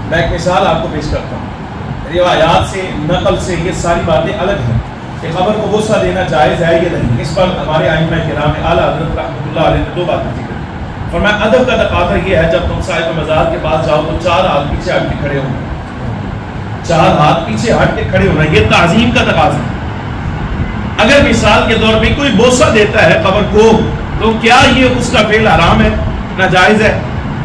میں ایک مثال آپ کو پیش کرتا ہوں. روایات سے نقل سے یہ ساری باتیں الگ ہیں کہ قبر کو غصہ دینا جائز ہے یا نہیں. اس پر ہمارے ائمہ کرام اعلیٰ حضرت رحمۃ اللہ علیہ نے 2 باتیں ذکر کی. فرمایا ادب کا تقاضا یہ ہے جب تم صاحب مزار کے پاس جاؤ تو 4 ہاتھ پیچھے ہٹ کے کھڑے ہونا. 4 ہاتھ پیچھے ہٹ کے کھڑے ہونا یہ تعظیم کا تقاضا ہے. اگر مثال کے طور پہ کوئی بوسہ دیتا ہے قبر کو تو کیا یہ اس کا فعل حرام ہے, ناجائز ہے؟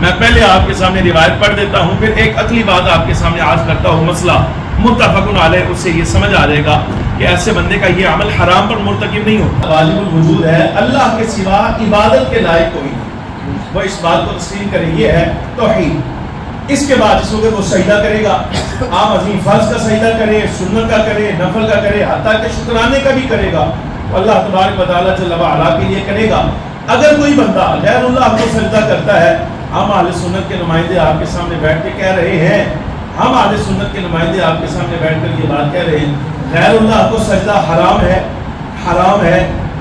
میں پہلے آپ کے سامنے روایت پڑھ دیتا ہوں, پھر ایک عقلی بات آپ کے سامنے عرض کرتا ہوں. مسئلہ متفق علیہ, اس سے یہ سمجھ آ جائے گا کہ ایسے بندے کا یہ عمل حرام پر مرتکب نہیں ہوتا. واجب الوجود ہے, اللہ کے سوا عبادت کے لائق کوئی نہیں, وہ اس بات کو تسلیم کرے, یہ ہے توحید. اس کے بعد اس وقت وہ سجدہ کرے گا, عام عظیم فرض کا سجدہ کرے, سنت کا کرے, نفل کا کرے, حتیٰ کہ شکرانے کا بھی کرے گا, اللہ تبارک و تعالیٰ جل وعلا کے لیے کرے گا. اگر کوئی بندہ غیر اللہ کو سجدہ کرتا ہے, ہم اہل سنت کے نمائندے آپ کے سامنے بیٹھ کے کہہ رہے ہیں, ہم اہل سنت کے نمائندے آپ کے سامنے بیٹھ کر یہ بات کہہ رہے ہیں غیر اللہ کو سجدہ حرام ہے, حرام ہے,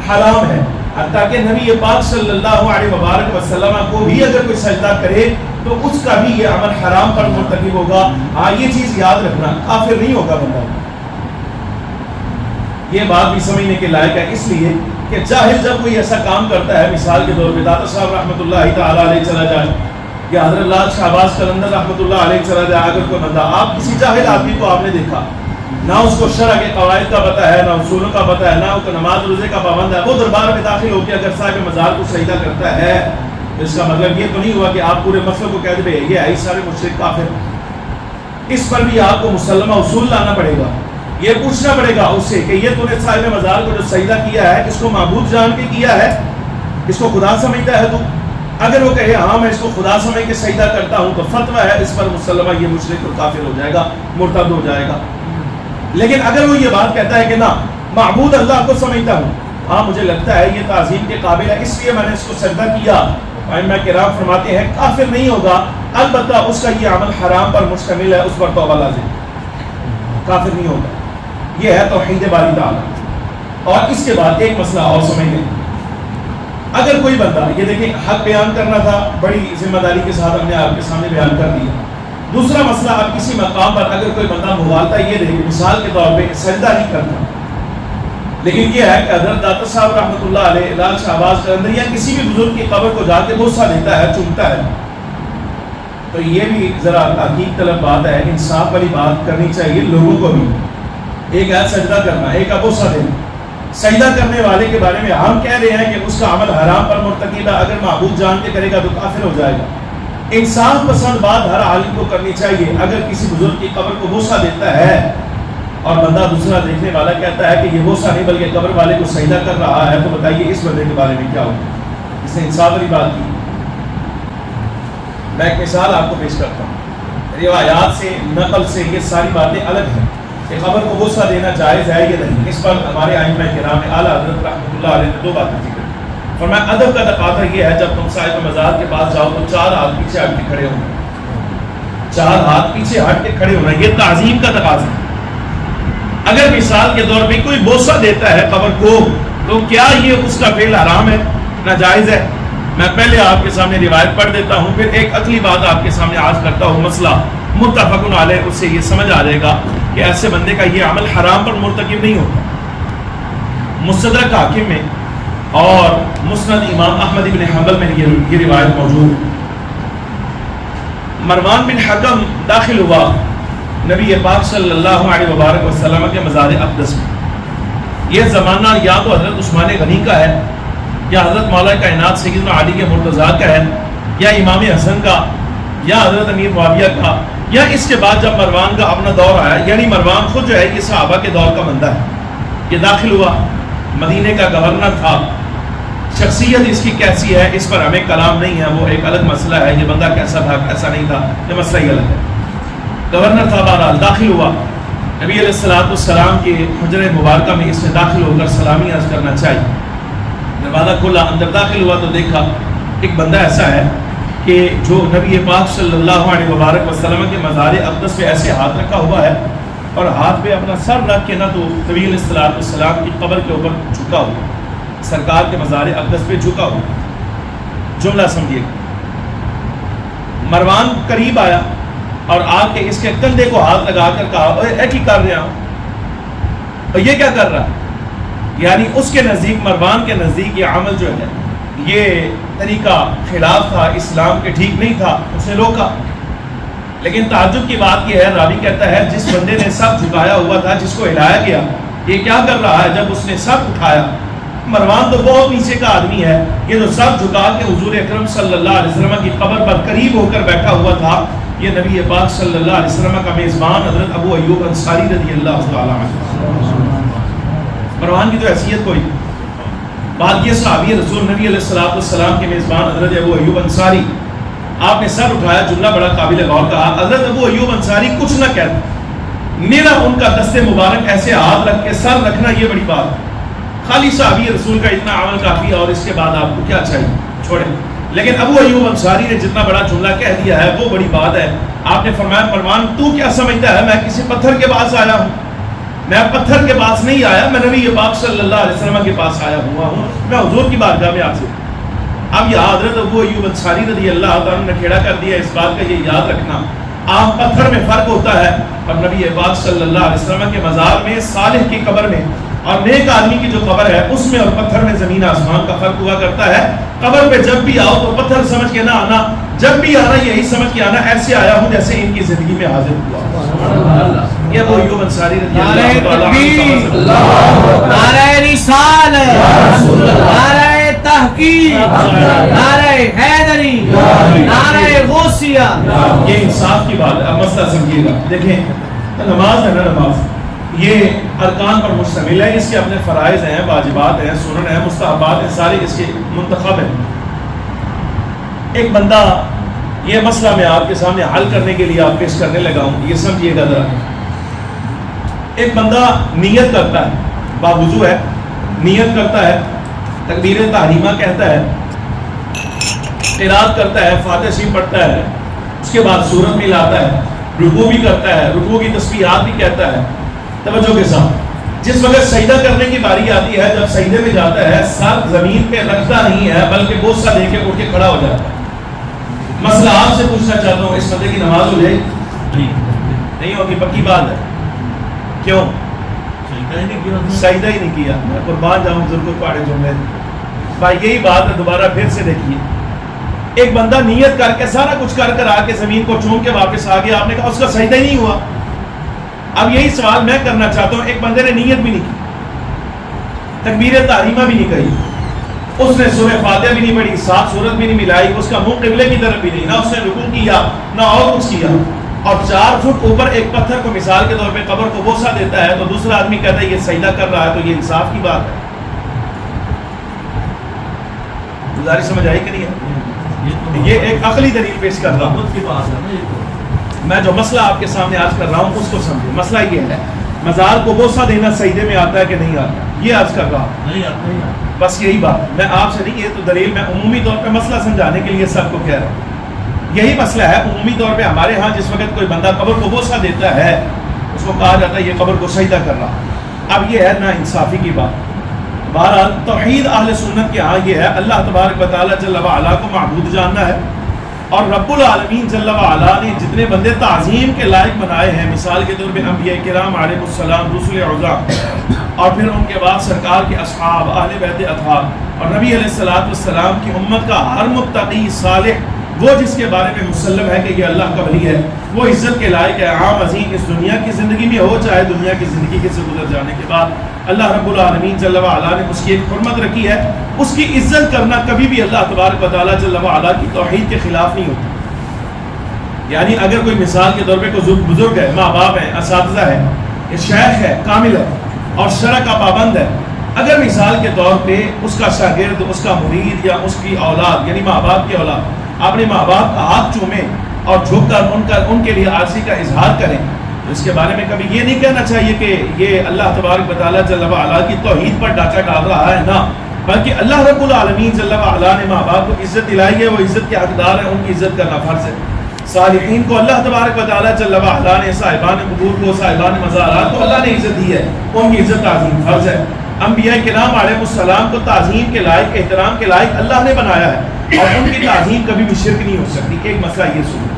حرام ہے. حتیٰ کہ نبی پاک صلی اللہ علیہ وبارک وسلم کو بھی اگر کوئی سجدہ کرے تو اس کا بھی یہ عمل حرام پر مرتکب ہوگا. ہاں یہ چیز یاد رکھنا, کافر نہیں ہوگا بندہ. یہ بات بھی سمجھنے کے لائق ہے, اس لیے کہ جاہل جب کوئی ایسا کام کرتا ہے, مثال کے طور پہ داتا صاحب رحمۃ اللہ تعالیٰ علیہ چلا جائے یا حضرت اللہ شہباز قلندر رحمۃ اللہ علیہ چلا جائے, اگر کوئی بندہ, آپ کسی جاہل آدمی کو آپ نے دیکھا, نہ اس کو شرع کے قواعد کا پتہ ہے, نہ اصولوں کا پتہ ہے, نہ اس کو نماز روزے کا پابند ہے, وہ دربار میں داخل ہو کے اگر صاحب مزار کو سجدہ کرتا ہے تو اس کا مطلب یہ تو نہیں ہوا کہ آپ پورے مسئلے کو کہہ دیں یہ ہے سارے مشرک کافر. اس پر بھی آپ کو مسلمہ اصول لانا پڑے گا, یہ پوچھنا پڑے گا اس سے کہ یہ تو نے صاحب مزار کو جو سجدہ کیا ہے اس کو معبود جان کے کیا ہے, اس کو خدا سمجھتا ہے تو؟ اگر وہ کہے ہاں میں اس کو خدا سمجھ کے سجدہ کرتا ہوں تو فتویٰ ہے اس پر مسلمہ یہ مشرک اور کافر ہو جائے گا, مرتد ہو جائے گا. لیکن اگر وہ یہ بات کہتا ہے کہ نہ معبود اللہ کو سمجھتا ہوں, ہاں مجھے لگتا ہے یہ تعظیم کے قابل ہے اس لیے میں نے اس کو سجدہ کیا, ائمہ کرام فرماتے ہیں کافر نہیں ہوگا, البتہ اس کا یہ عمل حرام پر مشتمل ہے, اس پر توبہ لازم, کافر نہیں ہوگا. یہ ہے توحید باری تعالیٰ. اور اس کے بعد ایک مسئلہ اور سمجھ لیں, اگر کوئی بندہ, یہ دیکھیں حق بیان کرنا تھا, بڑی ذمہ داری کے ساتھ ہم نے آپ کے سامنے بیان کر دیا. دوسرا مسئلہ, اب کسی مقام پر اگر کوئی بندہ مغالطہ یہ دیکھیں, مثال کے طور پہ سجدہ نہیں کرتا, لیکن یہ ہے کہ حضرت داتا صاحب رحمۃ اللہ علیہ, لال شہباز قلندر یا کسی بھی بزرگ کی قبر کو جا کے بوسہ دیتا ہے, چومتا ہے, تو یہ بھی ذرا تحقیق طلب بات ہے, انصاف والی بات کرنی چاہیے لوگوں کو بھی. ایک ہے سجدہ کرنا, ایک ہے بوسہ دینا. سجدہ کرنے والے کے بارے میں ہم کہہ رہے ہیں کہ اس کا عمل حرام پر مرتکب ہے, اگر معبود جان کے کرے گا تو کافر ہو جائے گا. انصاف پسند بات ہر عالم کو کرنی چاہیے. اگر کسی بزرگ کی قبر کو بوسہ دیتا ہے اور بندہ دوسرا دیکھنے والا کہتا ہے کہ یہ بوسہ نہیں بلکہ قبر والے کو سجدہ کر رہا ہے, تو بتائیے اس بندے کے بارے میں کیا ہوگا؟ اس نے انصاف والی بات کی. میں ایک مثال آپ کو پیش کرتا ہوں. روایات سے نقل سے یہ ساری باتیں الگ ہیں کہ قبر کو غصہ دینا جائز ہے یا نہیں. اس پر ہمارے ائمہ کرام اعلیٰ حضرت رحمۃ اللہ علیہ نے 2 باتیں ذکر کی. فرمایا ادب کا تقاضا یہ ہے جب تم صاحب مزار کے پاس جاؤ تو 4 ہاتھ پیچھے ہٹ کے کھڑے ہونا. 4 ہاتھ پیچھے ہٹ کے کھڑے ہونا یہ تعظیم کا تقاضا ہے. اگر مثال کے طور پہ کوئی بوسہ دیتا ہے قبر کو تو کیا یہ اس کا فعل حرام ہے, ناجائز ہے؟ میں پہلے آپ کے سامنے روایت پڑھ دیتا ہوں, پھر ایک عقلی بات آپ کے سامنے عرض کرتا ہوں. مسئلہ متفق علیہ, اس سے یہ سمجھ آ جائے گا کہ ایسے بندے کا یہ عمل حرام پر مرتکب نہیں ہوتا. مستدرک حاکم میں اور مسند امام احمد بن حنبل میں یہ روایت موجود. مروان بن حکم داخل ہوا نبی پاک صلی اللہ علیہ وبارک وسلم کے مزار اقدس میں. یہ زمانہ یا تو حضرت عثمان غنی کا ہے, یا حضرت مولا کائنات سیدنا علی کے مرتضیٰ کا ہے, یا امام حسن کا, یا حضرت امیر معاویہ کا, یا اس کے بعد جب مروان کا اپنا دور آیا, یعنی مروان خود جو ہے یہ صحابہ کے دور کا بندہ ہے. یہ داخل ہوا, مدینے کا گورنر تھا, شخصیت اس کی کیسی ہے اس پر ہمیں کلام نہیں ہے, وہ ایک الگ مسئلہ ہے. یہ بندہ کیسا تھا کیسا نہیں تھا یہ مسئلہ ہی الگ ہے. گورنر تھا, بہرحال داخل ہوا. نبی علیہ السلام کے حجرہ مبارکہ میں اس نے داخل ہو کر سلامی عرض کرنا چاہیے. دروازہ کھولا, اندر داخل ہوا تو دیکھا ایک بندہ ایسا ہے کہ جو نبی پاک صلی اللہ علیہ وبارک وسلم کے مزار اقدس پہ ایسے ہاتھ رکھا ہوا ہے, اور ہاتھ پہ اپنا سر رکھ کے نہ تو نبی علیہ السلام کی قبر کے اوپر جھکا ہوا, سرکار کے مزار اقدس پہ جھکا ہوا. جملہ سمجھیے. مروان قریب آیا, اور آ کے اس کے کندھے کو ہاتھ لگا کر کہا اے کی کر رہا ہوں، اور یہ کیا کر رہا ہے؟ یعنی اس کے نزدیک، مروان کے نزدیک یہ عمل جو ہے یہ طریقہ خلاف تھا، اسلام کے ٹھیک نہیں تھا، اس نے روکا۔ لیکن تعجب کی بات یہ ہے، راوی کہتا ہے جس بندے نے سب جھکایا ہوا تھا، جس کو ہلایا گیا، یہ کیا کر رہا ہے؟ جب اس نے سب اٹھایا، مروان تو بہت نیچے کا آدمی ہے، یہ جو سب جھکا کے حضور اکرم صلی اللہ علیہ وسلم کی قبر پر قریب ہو کر بیٹھا ہوا تھا، یہ نبی پاک صلی اللہ علیہ وسلم کا میزبان حضرت ابو ایوب انصاری رضی اللہ تعالیٰ عنہ۔ مروان کی تو حیثیت کوئی، بات یہ صحابی رسول نبی علیہ السلام کے میزبان حضرت ابو ایوب انصاری، آپ نے سر اٹھایا، جملہ بڑا قابل غور کہا، حضرت ابو ایوب انصاری کچھ نہ کہتے، میرا ان کا دست مبارک ایسے ہاتھ رکھ کے سر رکھنا یہ بڑی بات ہے، خالی صحابی رسول کا اتنا عمل کافی ہے، اور اس کے بعد آپ کو کیا چاہیے، چھوڑیں۔ لیکن ابو ایوب انصاری نے جتنا بڑا جملہ کہہ دیا ہے وہ بڑی بات ہے۔ آپ نے فرمایا مروان تو کیا سمجھتا ہے میں کسی پتھر کے پاس آیا ہوں؟ میں پتھر کے پاس نہیں آیا، میں نبی پاک صلی اللہ علیہ وسلم کے پاس آیا ہوا ہوں، میں حضور کی بارگاہ میں حاضر ہوں۔ اب یہ حضرت ابو ایوب انصاری رضی اللہ تعالیٰ نے کھیڑا کر دیا اس بات کا، یہ یاد رکھنا عام پتھر میں فرق ہوتا ہے، اور نبی پاک صلی اللہ علیہ وسلم کے مزار میں، صالح کی قبر میں اور نیک آدمی کی جو قبر ہے اس میں اور پتھر میں زمین آسمان کا فرق ہوا کرتا ہے۔ قبر پہ جب بھی آؤ تو پتھر سمجھ کے نہ آنا، جب بھی آنا یہی سمجھ کے آنا ایسے آیا ہوں جیسے ان کی زندگی میں حاضر ہوا۔ یہ ابو ایوب انصاری رضی اللہ تعالیٰ عنہ، نعرہ رسالت، نعرہ تحقیق، نعرہ حیدری، نعرہ غوثیہ، یہ انصاف کی بات ہے۔ اب مسئلہ سمجھیے گا، دیکھیں نماز ہے نا، نماز یہ ارکان پر مشتمل ہے، اس کے اپنے فرائض ہیں، واجبات ہیں، سنن ہیں، مستحبات ہیں، سارے اس کے منتخب ہیں۔ ایک بندہ، یہ مسئلہ میں آپ کے سامنے حل کرنے کے لیے آپ پیش کرنے لگا ہوں، یہ سمجھیے گا ذرا۔ ایک بندہ نیت کرتا ہے، باوضو ہے، نیت کرتا ہے، تکبیر تحریمہ کہتا ہے، قرات کرتا ہے، فاتحہ شریف پڑھتا ہے، اس کے بعد سورت میں لاتا ہے، رکوع بھی کرتا ہے، رکوع کی تسبیحات بھی کہتا ہے، توجہ کے ساتھ۔ جس وقت سجدہ کرنے کی باری آتی ہے، جب سجدے میں جاتا ہے سر زمین پہ رکھتا نہیں ہے بلکہ بوسہ دے کے اٹھ کے کھڑا ہو جاتا ہے۔ مسئلہ آپ سے پوچھنا چاہتا ہوں، اس بندے کی نماز ہو جائے گی؟ نہیں ہوگی، پکی بات ہے۔ کیوں؟ سجدہ ہی نہیں کیا۔ میں قربان جاؤں بزرگوں پاڑے جملے، بھائی یہی بات ہے، دوبارہ پھر سے دیکھیے۔ ایک بندہ نیت کر کے سارا کچھ کر کر آ کے زمین کو چوم کے واپس آ گیا، آپ نے کہا اس کا سجدہ ہی نہیں ہوا۔ اب یہی سوال میں کرنا چاہتا ہوں، ایک بندے نے نیت بھی نہیں کی، تکبیر تحریمہ بھی نہیں کہی، اس نے سورہ فاتحہ بھی نہیں پڑھی، ساتھ سورت بھی نہیں ملائی، اس کا منہ قبلے کی طرف بھی نہیں، نہ اس نے رکوع کیا نہ اور کچھ کیا، اور 4 فٹ اوپر ایک پتھر کو مثال کے طور پہ قبر کو بوسہ دیتا ہے، تو دوسرا آدمی کہتا ہے یہ سجدہ کر رہا ہے، تو یہ انصاف کی بات ہے؟ گزارش سمجھ آئی کہ نہیں ہے؟ یہ ایک عقلی دلیل پیش کر رہا ہوں، میں جو مسئلہ آپ کے سامنے آج کر رہا ہوں اس کو سمجھیں۔ مسئلہ یہ ہے، مزار کو بوسہ دینا سجدے میں آتا ہے کہ نہیں آتا؟ یہ آج کر رہا ہوں، بس یہی بات، میں آپ سے نہیں، یہ تو دلیل میں عمومی طور پہ مسئلہ سمجھانے کے لیے سب کو کہہ رہا ہوں۔ یہی مسئلہ ہے عمومی طور پہ ہمارے ہاں، جس وقت کوئی بندہ قبر کو بوسہ دیتا ہے اس کو کہا جاتا ہے یہ قبر کو سجدہ کر رہا۔ اب یہ ہے نا انصافی کی بات۔ بہرحال توحید اہل سنت کے ہاں یہ ہے، اللہ تبارک و تعالیٰ جل وعلا کو معبود جاننا ہے، اور رب العالمین جل وعلا نے جتنے بندے تعظیم کے لائق بنائے ہیں، مثال کے طور پہ انبیاء کرام علیہ السلام، رسول عظام، اور پھر ان کے بعد سرکار کے اصحاب، اہل بیت اطہار، اور نبی علیہ السلام کی امت کا ہر متقی صالح، وہ جس کے بارے میں مسلم ہے کہ یہ اللہ کا ولی ہے، وہ عزت کے لائق ہے، عام عظیم، اس دنیا کی زندگی میں ہو چاہے دنیا کی زندگی سے گزر جانے کے بعد۔ اللہ رب العالمین جل وعلا نے اس کی ایک حرمت رکھی ہے، اس کی عزت کرنا کبھی بھی اللہ تبارک و تعالیٰ جل وعلا کی توحید کے خلاف نہیں ہوتا۔ یعنی اگر کوئی مثال کے طور پہ کوئی بزرگ ہے، ماں باپ ہیں، اساتذہ ہے، شیخ ہے، کامل ہے اور شرع کا پابند ہے، اگر مثال کے طور پہ اس کا شاگرد، اس کا مرید یا اس کی اولاد یعنی ماں باپ کی اولاد اپنے ماں باپ کا ہاتھ چومے اور جھک کر ان کے لیے عاجزی کا اظہار کریں، تو اس کے بارے میں کبھی یہ نہیں کہنا چاہیے کہ یہ اللہ تبارک و تعالیٰ جل وعلا کی توحید پر ڈاکہ ڈال رہا ہے، نہ، بلکہ اللہ رب العالمین جل وعلا نے ماں باپ کو عزت دلائی ہے، وہ عزت کے حقدار ہیں، ان کی عزت کرنا فرض ہے۔ صالحین کو اللہ تبارک و تعالیٰ جل وعلا نے، صاحبان قبور کو، صاحبان مزارات کو اللہ نے عزت دی ہے، ان کی عزت تعظیم فرض ہے۔ انبیاء کرام علیہ السلام کو تعظیم کے لائق، احترام کے لائق اللہ نے بنایا ہے، اور ان کی تعظیم کبھی بھی شرک نہیں ہو سکتی۔ ایک مسئلہ یہ سنو،